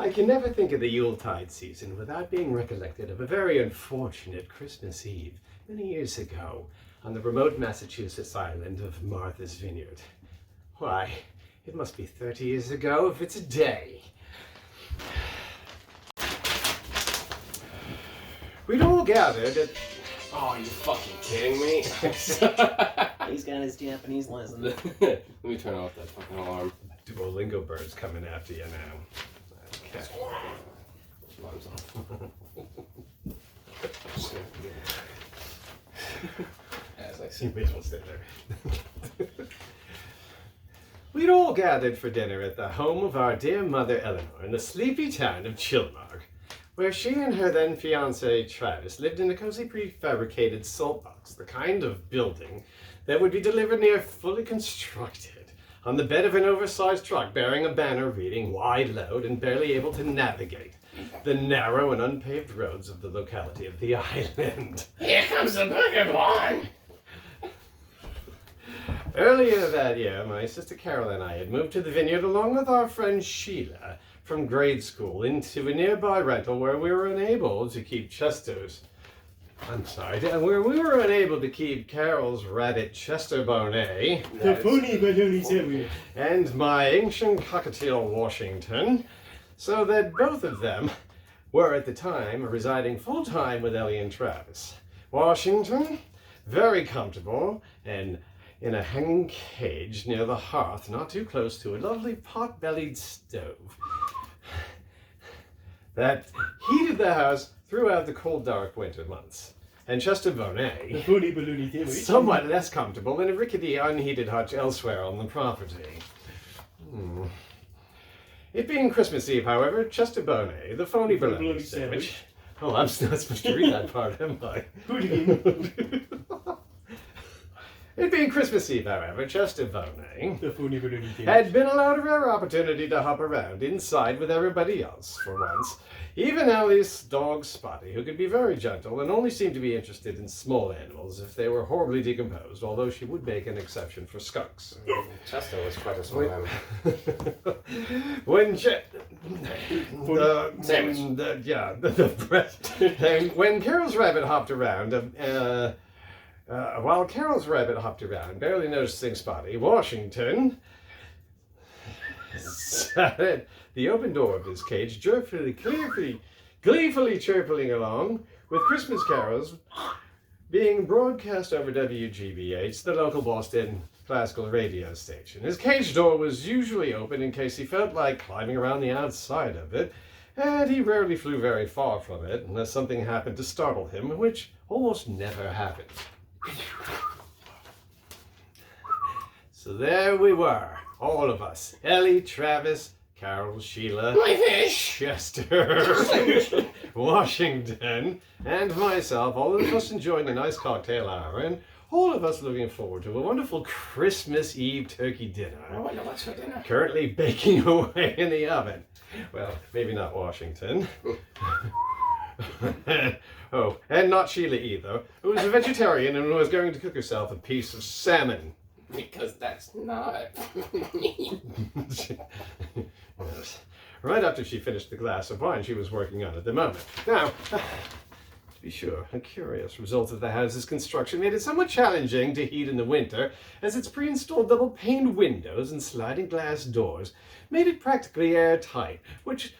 I can never think of the Yuletide season without being recollected of a very unfortunate Christmas Eve many years ago on the remote Massachusetts island of Martha's Vineyard. Why, it must be 30 years ago if it's a day. We'd all gathered at... Oh, you fucking kidding me? He's got his Japanese lesson. Let me turn off that fucking alarm. Duolingo bird's coming after you now. Okay. Alarm's off. As I see. You may as well stay there. We'd all gathered for dinner at the home of our dear mother Eleanor in the sleepy town of Chilmark, where she and her then fiancé Travis lived in a cozy prefabricated salt box, the kind of building that would be delivered near fully constructed, on the bed of an oversized truck bearing a banner reading "Wide Load" and barely able to navigate the narrow and unpaved roads of the locality of the island. Here comes the booger one! Earlier that year, my sister Carol and I had moved to the vineyard along with our friend Sheila from grade school into a nearby rental where we were unable to keep where we were unable to keep Carol's rabbit Chester Bonnet and my ancient cockatiel Washington, so that both of them were at the time residing full-time with Ellie and Travis. Washington, very comfortable and in a hanging cage near the hearth, not too close to a lovely pot-bellied stove that heated the house throughout the cold, dark winter months. And Chester Bonnet, somewhat less comfortable in a rickety, unheated hutch elsewhere on the property. It being Christmas Eve, however, Chester Bonnet, the phony bologna sandwich... Oh, I'm not supposed to read that part, am I? It being Christmas Eve, however, Chester Bonnet had been allowed a rare opportunity to hop around inside with everybody else for once. Even Ellie's dog Spotty, who could be very gentle and only seemed to be interested in small animals if they were horribly decomposed, although she would make an exception for skunks. Chester was quite a small animal. When Carol's rabbit hopped around, while Carol's rabbit hopped around, barely noticing Spotty, Washington sat at the open door of his cage, gleefully chirping along, with Christmas carols being broadcast over WGBH, the local Boston classical radio station. His cage door was usually open in case he felt like climbing around the outside of it, and he rarely flew very far from it unless something happened to startle him, which almost never happened. So there we were, all of us. Ellie, Travis, Carol, Sheila, My fish! Chester, Washington, and myself, all of us enjoying a nice cocktail hour, and all of us looking forward to a wonderful Christmas Eve turkey dinner. I wonder what's for dinner. Currently baking away in the oven. Well, maybe not Washington. Oh, and not Sheila either, who was a vegetarian and was going to cook herself a piece of salmon. Because that's not. Yes. Right after she finished the glass of wine she was working on at the moment. Now, to be sure, a curious result of the house's construction made it somewhat challenging to heat in the winter, as its pre-installed double-paned windows and sliding glass doors made it practically airtight, which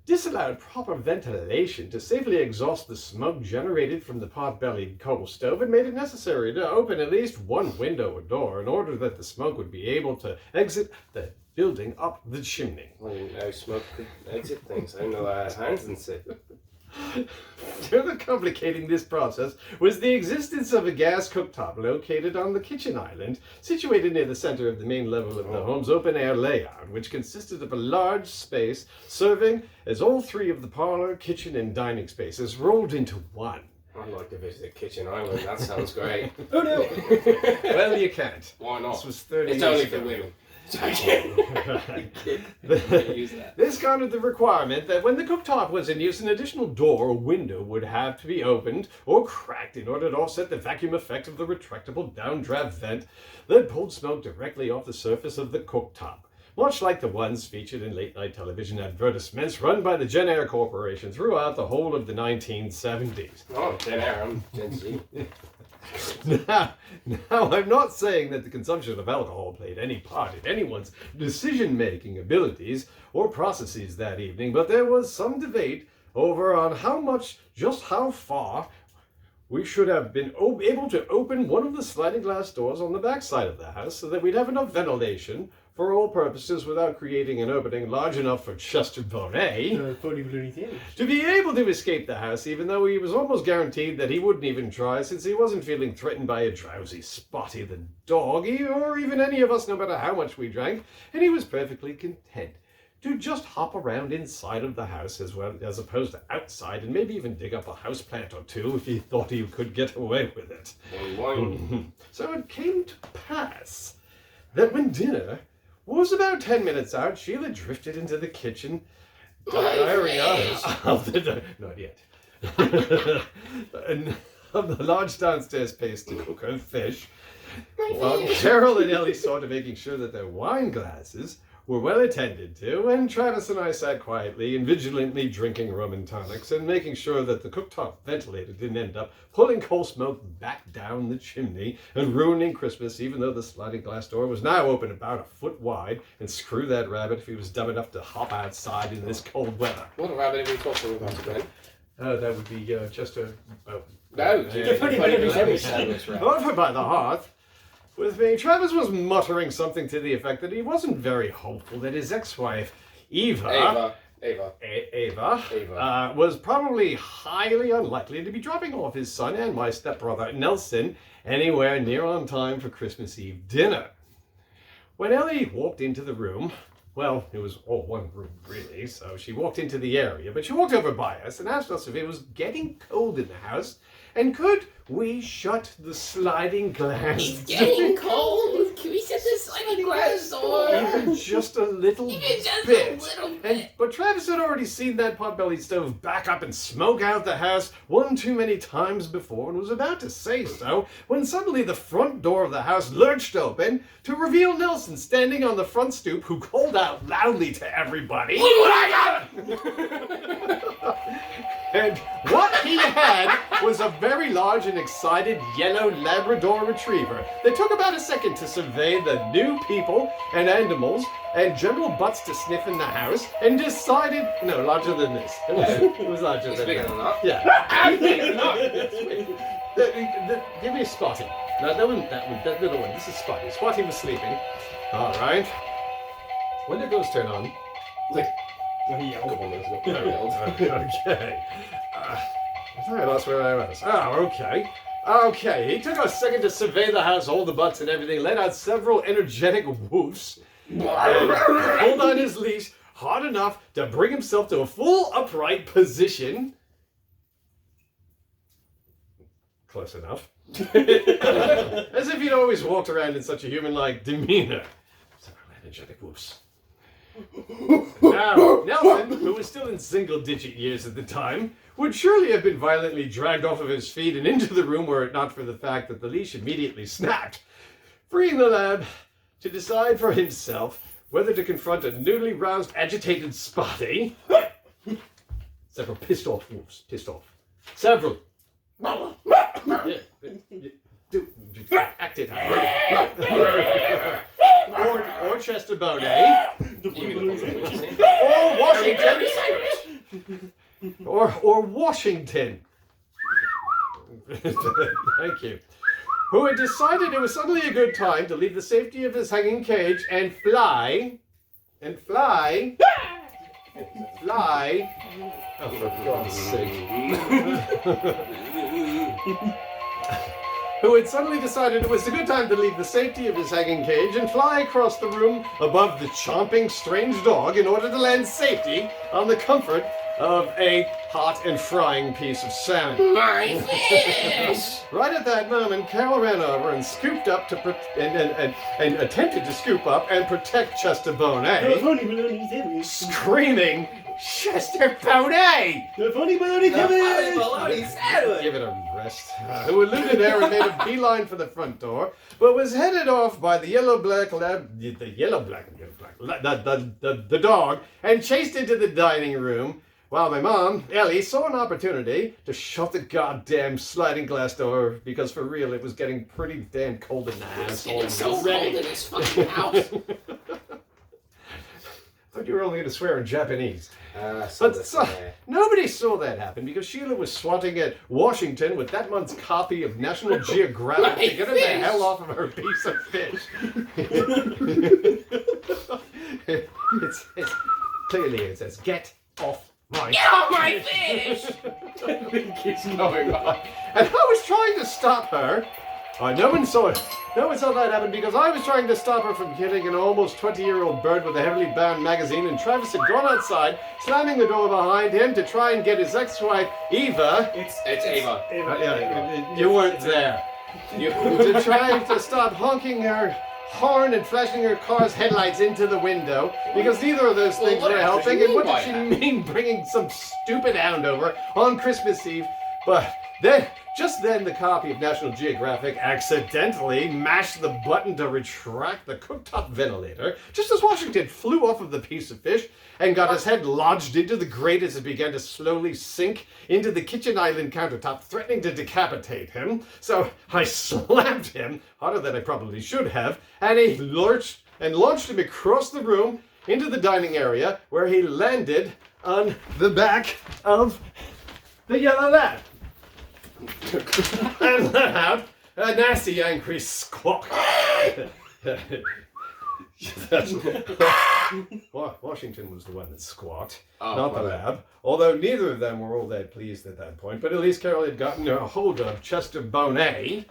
disallowed proper ventilation to safely exhaust the smoke generated from the pot-bellied coal stove, and made it necessary to open at least one window or door in order that the smoke would be able to exit the building up the chimney. Well, you know, smoke could exit things. I know that hands and sit. Further complicating this process was the existence of a gas cooktop located on the kitchen island, situated near the center of the main level of the home's open-air layout, which consisted of a large space serving as all three of the parlor, kitchen, and dining spaces rolled into one. I'd like to visit the kitchen island. That sounds great. Oh no! Well, you can't. Why not? This was 30 It's years only ago. for women. I can't use that. This countered the requirement that when the cooktop was in use, an additional door or window would have to be opened or cracked in order to offset the vacuum effect of the retractable downdraft vent that pulled smoke directly off the surface of the cooktop. much like the ones featured in late-night television advertisements run by the Gen Air Corporation throughout the whole of the 1970s. Oh, Gen Air, I'm Gen Z. Now, I'm not saying that the consumption of alcohol played any part in anyone's decision-making abilities or processes that evening, but there was some debate over on just how far we should have been able to open one of the sliding glass doors on the back side of the house so that we'd have enough ventilation for all purposes without creating an opening large enough for Chester Bonnet to be able to escape the house, even though he was almost guaranteed that he wouldn't even try, since he wasn't feeling threatened by a drowsy Spotty the dog, or even any of us, no matter how much we drank, and he was perfectly content to just hop around inside of the house as opposed to outside, and maybe even dig up a houseplant or two if he thought he could get away with it. So it came to pass that when dinner was about 10 minutes out, Sheila drifted into the kitchen area of the... Not yet. And of the large downstairs pace to cook her fish, while Carol and Ellie saw to making sure that their wine glasses were well attended to, and Travis and I sat quietly and vigilantly drinking rum and tonics and making sure that the cooktop ventilator didn't end up pulling coal smoke back down the chimney and ruining Christmas, even though the sliding glass door was now open about a foot wide, and screw that rabbit if he was dumb enough to hop outside in this cold weather. What rabbit are we talking about again? That would be just a... No, You're putting babies every sandwich, right? Over by the hearth with me, Travis was muttering something to the effect that he wasn't very hopeful that his ex-wife, Ava, was probably highly unlikely to be dropping off his son and my stepbrother, Nelson, anywhere near on time for Christmas Eve dinner. When Ellie walked into the room, well, it was all one room, really, so she walked into the area, but she walked over by us and asked us if it was getting cold in the house, and could we shut the sliding glass door? It's getting cold. Can we shut the sliding glass door? Even just a little bit. But Travis had already seen that pot-bellied stove back up and smoke out the house one too many times before, and was about to say so when suddenly the front door of the house lurched open to reveal Nelson standing on the front stoop, who called out loudly to everybody, Look what I got! and what he had was a very large and excited yellow Labrador retriever that took about a second to survey the new people and animals and general butts to sniff in the house, and decided, no, larger than this. It was larger It's than bigger that. than that. Yeah. I'm bigger than that. Give me Spotty. No, that little one. This is Spotty. Spotty was sleeping. All right. When did those turn on? A couple minutes ago. Okay. I thought I lost where I was. Oh, okay. Okay, he took a second to survey the house, all the butts and everything, let out several energetic woofs, and pulled on his leash hard enough to bring himself to a full upright position. Close enough. As if he'd always walked around in such a human-like demeanor. Several energetic woofs. Now, Nelson, who was still in single-digit years at the time, would surely have been violently dragged off of his feet and into the room were it not for the fact that the leash immediately snapped, freeing the lad to decide for himself whether to confront a newly roused, agitated Spotty. Several pissed off wolves. Pissed off. Several. Act it out. Or Chester Bonnet. Or Washington. Or Washington. Thank you. Who had decided it was suddenly a good time to leave the safety of his hanging cage and fly. Oh, for God's sake. Who had suddenly decided it was a good time to leave the safety of his hanging cage and fly across the room above the chomping strange dog in order to land safety on the comfort of a hot and frying piece of salmon. My fish! Right at that moment, Carol ran over and scooped up to and attempted to scoop up and protect Chester Bonet, screaming, "Chester Bonet!" The funny baloney Bologna sandwich. Give it a rest. Who eluded her and made a beeline for the front door, but was headed off by the dog, and chased into the dining room. While my mom, Ellie, saw an opportunity to shut the goddamn sliding glass door, because for real, it was getting pretty damn cold in the It's asshole. getting so cold in this fucking house. Thought you were only going to swear in Japanese. So But nobody saw that happen because Sheila was swatting at Washington with that month's copy of National Geographic to get her the fish. hell off of her piece of fish. it's clearly it says, "Get off my Get off my fish! keeps going on. And I was trying to stop her. No one saw it. No one saw that happen because I was trying to stop her from killing an almost 20-year-old bird with a heavily bound magazine, and Travis had gone outside, slamming the door behind him to try and get his ex-wife, Eva. It's Ava. You weren't there. To try to stop honking her horn and flashing her car's headlights into the window, because neither of those things what were does helping. she And what mean did she by mean bringing some stupid hound over on Christmas Eve? But then, just then, the copy of National Geographic accidentally mashed the button to retract the cooktop ventilator, just as Washington flew off of the piece of fish and got his head lodged into the grate as it began to slowly sink into the kitchen island countertop, threatening to decapitate him. So I slammed him, harder than I probably should have, and he launched him across the room into the dining area, where he landed on the back of the yellow lab. And let out a nasty, angry squawk. Washington was the one that squawked, not the lab. Although neither of them were all that pleased at that point. But at least Carol had gotten a hold of Chester Bonet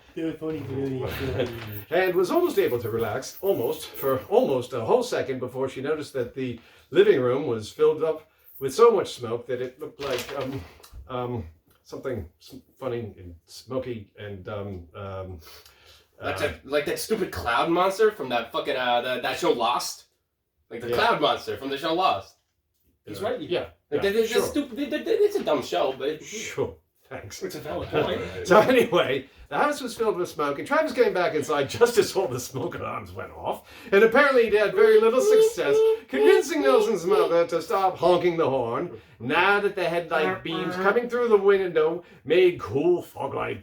and was almost able to relax, for almost a whole second, before she noticed that the living room was filled up with so much smoke that it looked like something funny and smoky and That's like that stupid cloud monster from that fucking that show Lost. Like the cloud monster from the show Lost. He's right. Yeah. Like, Yeah, that's sure. stupid. It's a dumb show, but Sure. Thanks. it's a valid point. So anyway, the house was filled with smoke, and Travis came back inside just as all the smoke alarms went off, and apparently he had very little success convincing Nelson's mother to stop honking the horn. Now that the headlight beams coming through the window made cool foglight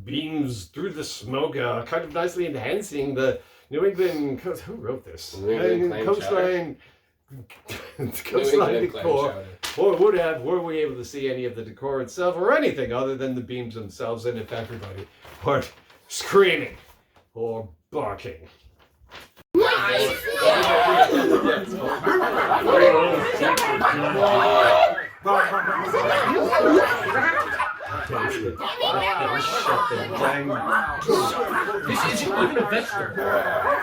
beams through the smoke, kind of nicely enhancing the New England coast. Who wrote this? New England clam Coastline. Coastline decor. Or were we able to see any of the decor itself or anything other than the beams themselves, and if everybody weren't screaming or barking. This isn't even a vegetable.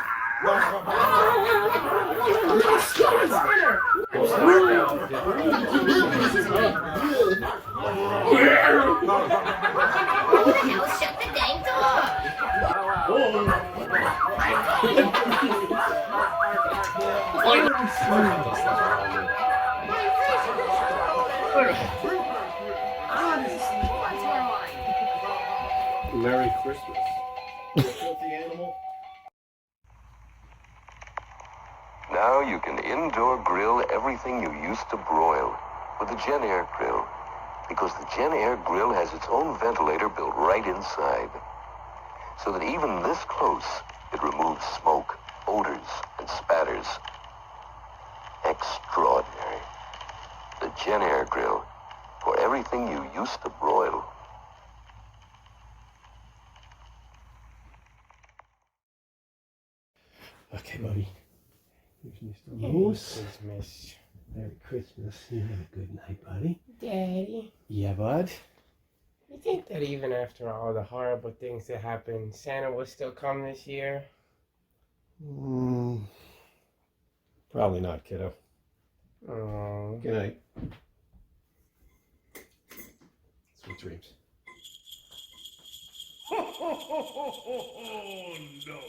Shut the dang door! Merry Christmas. Now you can indoor grill everything you used to broil with the Gen Air Grill, because the Gen Air Grill has its own ventilator built right inside, so that even this close, it removes smoke, odors, and spatters. Extraordinary. The Gen Air Grill, for everything you used to broil. Okay, buddy. Here's Mr. Moose. Christmas. Merry Christmas. You have a good night, buddy. Daddy, Yeah, bud. you think that even after all the horrible things that happened, Santa will still come this year? Probably not, kiddo. Oh, Good night. Sweet dreams. Ho, ho, ho, ho, ho, ho, no.